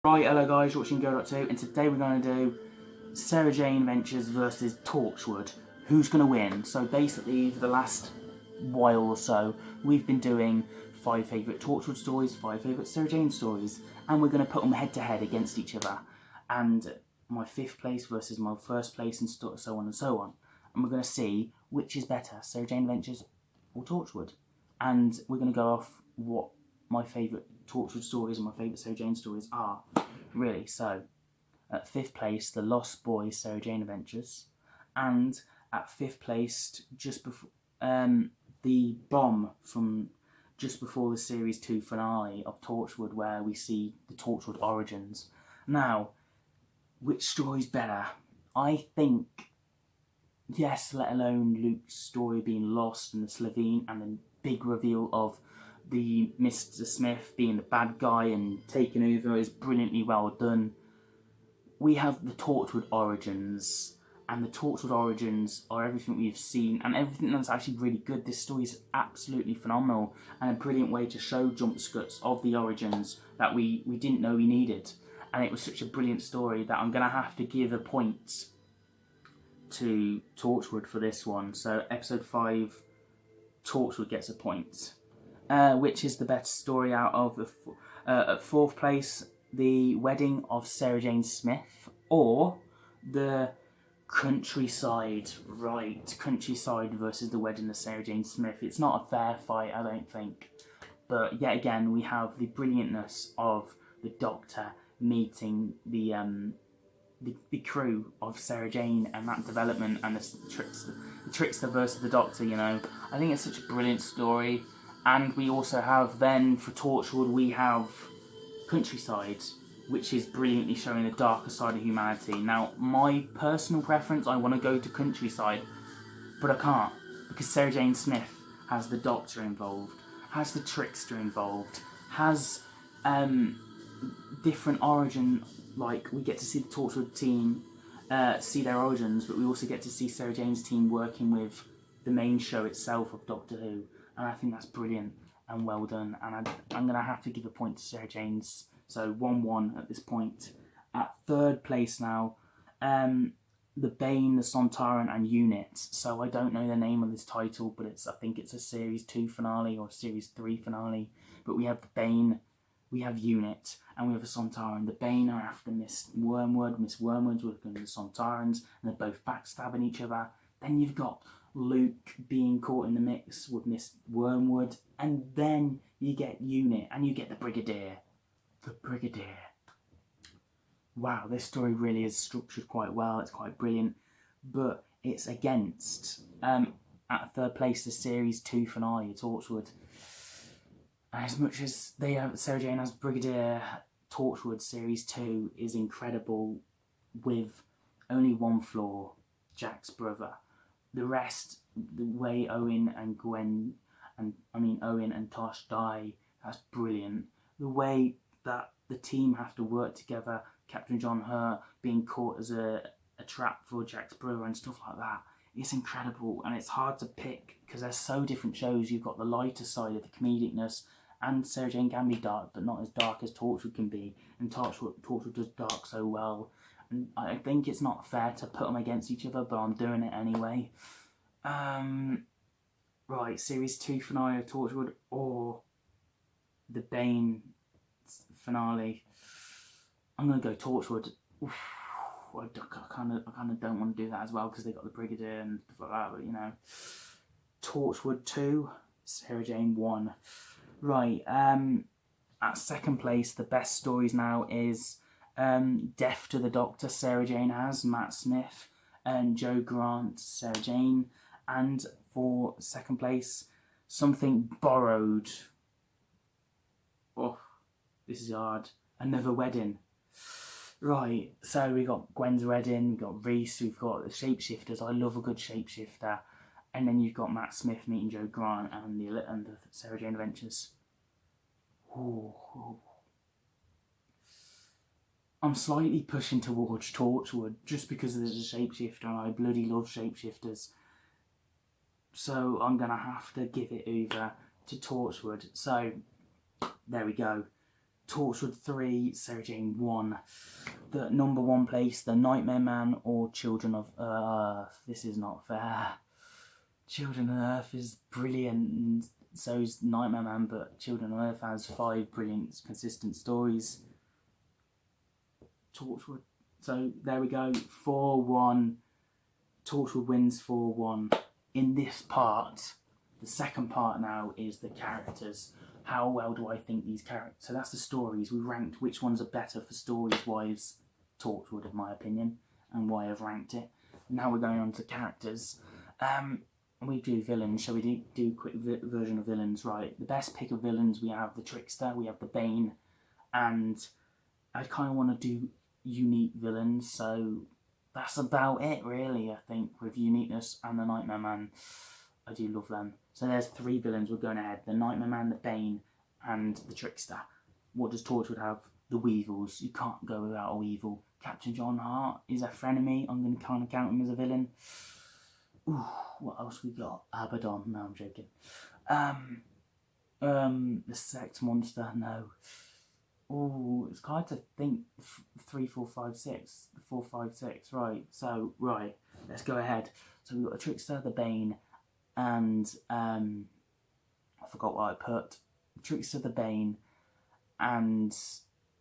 Right, hello guys, you're watching Go.2, and today we're going to do Sarah Jane Adventures versus Torchwood. Who's going to win? So basically, for the last while or so, we've been doing 5 favourite Torchwood stories, 5 favourite Sarah Jane stories, and we're going to put them head to head against each other. And my 5th place versus my 1st place, and so on and so on. And we're going to see which is better, Sarah Jane Adventures or Torchwood. And we're going to go off what my favourite Torchwood stories and my favourite Sarah Jane stories are, really. So, at 5th place, The Lost Boys Sarah Jane Adventures, and at 5th place, just before the bomb from just before the series 2 finale of Torchwood, where we see the Torchwood origins. Now, which story's better? I think, yes, let alone Luke's story being lost and the Slovene and the big reveal of the Mr. Smith being the bad guy and taking over is brilliantly well done. We have the Torchwood origins, and the Torchwood origins are everything we've seen and everything that's actually really good. This story is absolutely phenomenal and a brilliant way to show jump cuts of the origins that we didn't know we needed. And it was such a brilliant story that I'm going to have to give a point to Torchwood for this one. So episode 5, Torchwood gets a point. Which is the better story out of the at 4th place, The Wedding of Sarah Jane Smith, or The Countryside. Right, Countryside versus The Wedding of Sarah Jane Smith. It's not a fair fight, I don't think. But yet again, we have the brilliantness of the Doctor meeting the crew of Sarah Jane and that development and the trickster versus the Doctor. You know, I think it's such a brilliant story. And we also have then, for Torchwood, we have Countryside, which is brilliantly showing the darker side of humanity. Now, my personal preference, I want to go to Countryside, but I can't, because Sarah Jane Smith has the Doctor involved, has the trickster involved, has different origin, like we get to see the Torchwood team see their origins, but we also get to see Sarah Jane's team working with the main show itself of Doctor Who. And I think that's brilliant and well done. And I'm going to have to give a point to Sarah Jane's. So 1-1 at this point. At 3rd place now, The Bane, The Sontaran and Unit. So I don't know the name of this title, but I think it's a Series 2 finale or Series 3 finale. But we have The Bane, we have Unit, and we have the Sontaran. The Bane are after Miss Wormwood. Miss Wormwood's working with the Sontarans, and they're both backstabbing each other. Then you've got Luke being caught in the mix with Miss Wormwood, and then you get Unit, and you get the Brigadier. The Brigadier. Wow, this story really is structured quite well, it's quite brilliant, but it's against, at 3rd place, the Series 2 finale, Torchwood. And as much as they have Sarah Jane as Brigadier, Torchwood Series 2 is incredible with only one flaw, Jack's brother. The rest, the way Owen and Owen and Tosh die, that's brilliant. The way that the team have to work together, Captain John Hurt being caught as a trap for Jack's brother and stuff like that, it's incredible. And it's hard to pick because they're so different shows. You've got the lighter side of the comedicness, and Sarah Jane can be dark, but not as dark as Torchwood can be. And Torchwood does dark so well. And I think it's not fair to put them against each other, but I'm doing it anyway. Right, Series 2 finale of Torchwood or the Bane finale. I'm going to go Torchwood. Oof, I kind of don't want to do that as well because they got the Brigadier and stuff like that, but you know. Torchwood 2, Sarah Jane 1. Right, at 2nd place, the best stories now is Death to the Doctor, Sarah Jane has, Matt Smith, and Joe Grant, Sarah Jane. And for 2nd place, Something Borrowed. Oh, this is hard. Another Wedding. Right, so we got Gwen's wedding, we've got Reese, we've got the Shapeshifters. I love a good shapeshifter. And then you've got Matt Smith meeting Joe Grant and the Sarah Jane Adventures. Ooh. I'm slightly pushing towards Torchwood just because there's a shapeshifter and I bloody love shapeshifters. So I'm going to have to give it over to Torchwood. So, there we go. Torchwood 3, Sarah Jane 1. The number 1 place, The Nightmare Man or Children of Earth. This is not fair. Children of Earth is brilliant, and so is Nightmare Man, but Children of Earth has 5 brilliant, consistent stories. Torchwood. So there we go, 4-1. Torchwood wins 4-1. In this part, the second part now is the characters. How well do I think these characters... So that's the stories. We ranked which ones are better for stories-wise. Torchwood, in my opinion, and why I've ranked it. Now we're going on to characters. We do villains. Shall we do a quick version of villains? Right, the best pick of villains, we have the Trickster, we have the Bane, and I kind of want to do unique villains, so that's about it, really, I think, with uniqueness. And the Nightmare Man, I do love them. So there's 3 villains we're going ahead. The Nightmare Man, the Bane, and the Trickster. What does Torchwood have? The Weevils. You can't go without a Weevil. Captain John Hart is a frenemy. I'm going to kind of count him as a villain. Ooh, what else we got? Abaddon. No, I'm joking. The Sex Monster. No. Ooh, it's hard to think. 3, 4, 5, 6. 4, 5, 6. Right. So, right. Let's go ahead. So we've got the Trickster, the Bane, and I forgot what I put. Trickster, the Bane, and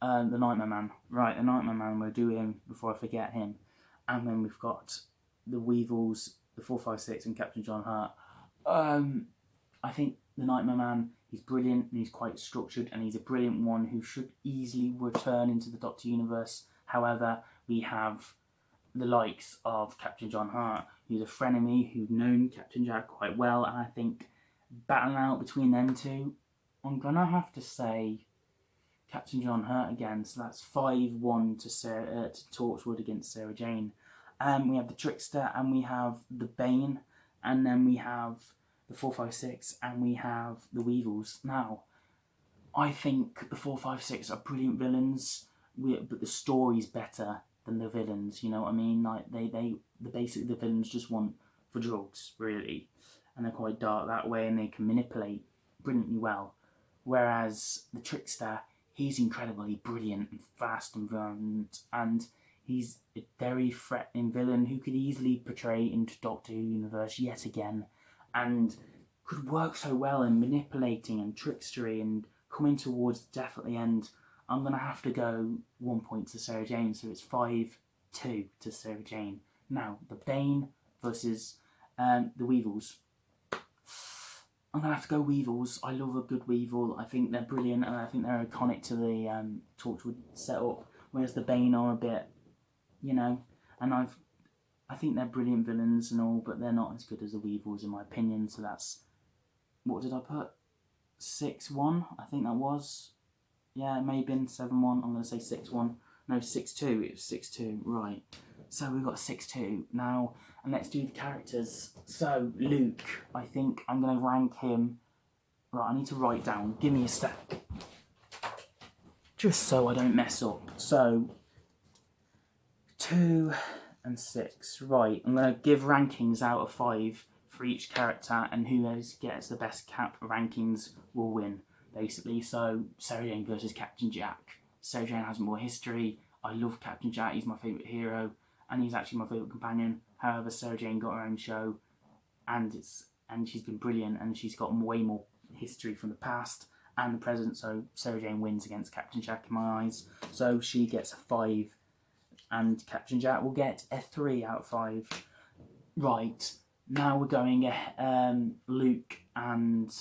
the Nightmare Man. Right, the Nightmare Man, we'll do him before I forget him. And then we've got the Weevils, the 4, 5, 6, and Captain John Hart. I think the Nightmare Man, he's brilliant and he's quite structured, and he's a brilliant one who should easily return into the Doctor Universe. However, we have the likes of Captain John Hart, who's a frenemy, who's known Captain Jack quite well, and I think battling out between them two, I'm going to have to say Captain John Hart again, so that's 5-1 to Torchwood against Sarah Jane. We have the Trickster, and we have the Bane, and then we have the 4, 5, 6, and we have the Weevils. Now, I think the 4, 5, 6 are brilliant villains, but the story's better than the villains, you know what I mean? Like, basically the villains just want for drugs, really, and they're quite dark that way, and they can manipulate brilliantly well. Whereas the Trickster, he's incredibly brilliant and fast and violent, and he's a very threatening villain who could easily portray into Doctor Who universe yet again, and could work so well in manipulating and trickstery and coming towards definitely end. I'm going to have to go 1 point to Sarah Jane, so it's 5-2 to Sarah Jane. Now, the Bane versus the Weevils. I'm going to have to go Weevils. I love a good Weevil. I think they're brilliant, and I think they're iconic to the Torchwood setup, whereas the Bane are a bit, you know, and I think they're brilliant villains and all, but they're not as good as the Weevils in my opinion, so that's, what did I put? 6-1, I think that was. Yeah, it may have been 7-1. I'm going to say 6-1. No, 6-2. It was 6-2. Right. So we've got 6-2 now. And let's do the characters. So, Luke. I think I'm going to rank him. Right, I need to write down. Give me a sec. Just so I don't mess up. So, 2 and 6. Right. I'm going to give rankings out of 5 for each character. And whoever gets the best rankings will win, basically. So, Sarah Jane versus Captain Jack. Sarah Jane has more history. I love Captain Jack. He's my favourite hero, and he's actually my favourite companion. However, Sarah Jane got her own show, and she's been brilliant, and she's got way more history from the past and the present. So Sarah Jane wins against Captain Jack in my eyes. So she gets a 5, and Captain Jack will get a 3 out of 5. Right, now we're going Luke and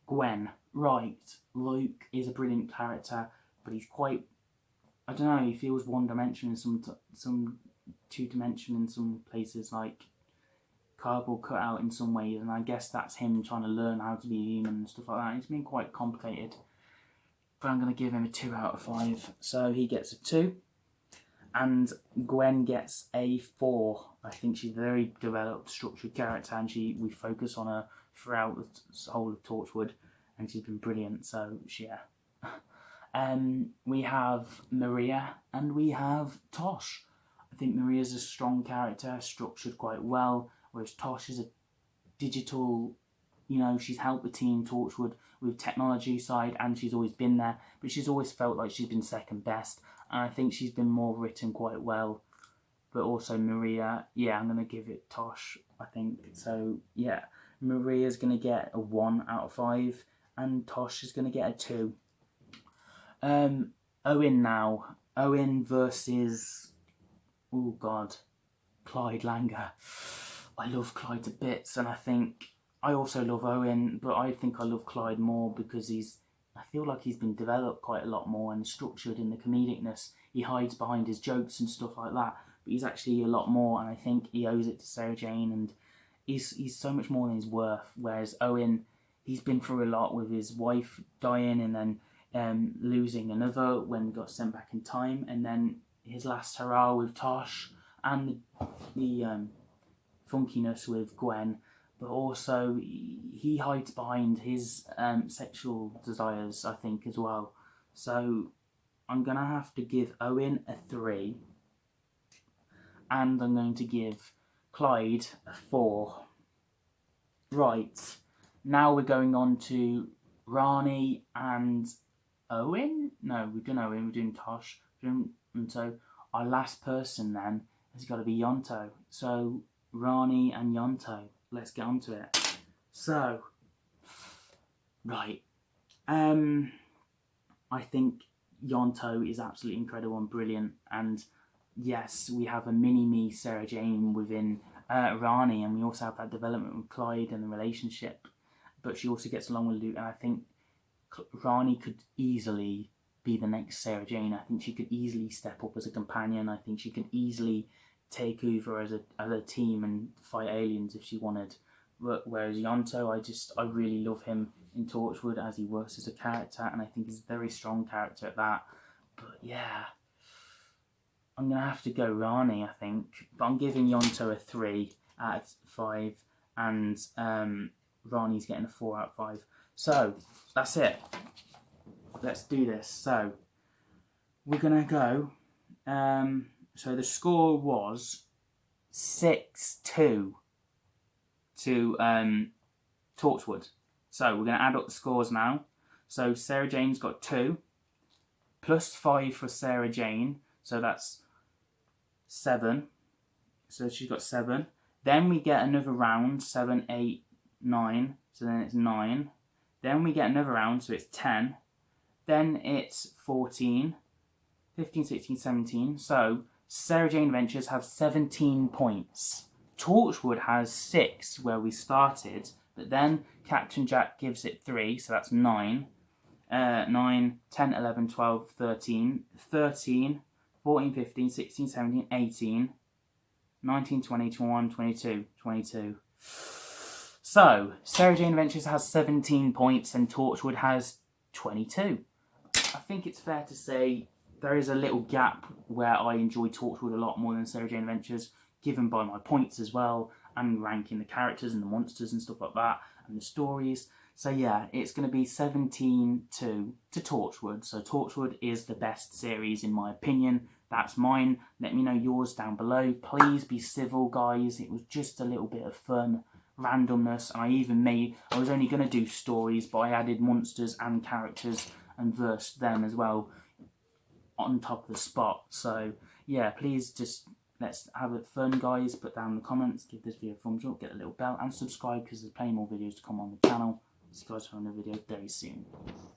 Gwen. Right, Luke is a brilliant character, but he's quite, I don't know, he feels one-dimensional in some two-dimensional in some places, like cardboard cutout in some ways, and I guess that's him trying to learn how to be human and stuff like that. It's been quite complicated, but I'm going to give him a 2 out of 5. So he gets a 2, and Gwen gets a 4. I think she's a very developed, structured character, and we focus on her throughout the whole of Torchwood, and she's been brilliant, so yeah. We have Maria and we have Tosh. I think Maria's a strong character, structured quite well, whereas Tosh is a digital, you know, she's helped the team Torchwood with technology side, and she's always been there, but she's always felt like she's been second best, and I think she's been more written quite well. But also Maria, yeah, I'm going to give it Tosh, I think. So, yeah, Maria's going to get a 1 out of 5, and Tosh is going to get a 2. Owen now. Owen versus, oh God, Clyde Langer. I love Clyde to bits, and I think I also love Owen, but I think I love Clyde more because I feel like he's been developed quite a lot more and structured in the comedicness. He hides behind his jokes and stuff like that, but he's actually a lot more, and I think he owes it to Sarah Jane, and he's so much more than he's worth. Whereas Owen, he's been through a lot with his wife dying and then losing another when he got sent back in time, and then his last hurrah with Tosh, and the funkiness with Gwen, but also he hides behind his sexual desires, I think, as well. So I'm going to have to give Owen a 3, and I'm going to give Clyde a 4. Right, now we're going on to Rani and Owen? No, we're doing Owen, we're doing Tosh. And so our last person then has got to be Yonto. So Rani and Yonto, let's get on to it. So, right, I think Yonto is absolutely incredible and brilliant, and yes, we have a mini-me Sarah Jane within Rani, and we also have that development with Clyde and the relationship, but she also gets along with Luke, and I think Rani could easily be the next Sarah Jane. I think she could easily step up as a companion. I think she could easily take over as a team and fight aliens if she wanted. Whereas Yonto, I really love him in Torchwood as he works as a character, and I think he's a very strong character at that. But yeah, I'm going to have to go Rani, I think. But I'm giving Yonto a 3 out of 5, and Rani's getting a 4 out of 5. So, that's it. Let's do this. So, we're going to go. So, the score was 6-2 to Torchwood. So, we're going to add up the scores now. So, Sarah Jane's got 2, plus 5 for Sarah Jane. So, that's 7. So, she's got 7. Then we get another round, 7, 8, 9. So, then it's 9. Then we get another round, so it's 10. Then it's 14, 15, 16, 17. So Sarah Jane Adventures have 17 points. Torchwood has 6 where we started, but then Captain Jack gives it 3, so that's 9. 9, 10, 11, 12, 13, 13, 14, 15, 16, 17, 18, 19, 20, 21, 22, 22. So, Sarah Jane Adventures has 17 points and Torchwood has 22. I think it's fair to say there is a little gap where I enjoy Torchwood a lot more than Sarah Jane Adventures, given by my points as well, and ranking the characters and the monsters and stuff like that, and the stories. So yeah, it's going to be 17-2 to Torchwood. So Torchwood is the best series in my opinion. That's mine. Let me know yours down below. Please be civil, guys. It was just a little bit of fun. Randomness, and I was only going to do stories, but I added monsters and characters and versed them as well on top of the spot. So yeah, please just let's have it fun, guys. Put down in the comments, give this video a thumbs up, get a little bell and subscribe because there's plenty more videos to come on the channel. See you guys for another video very soon.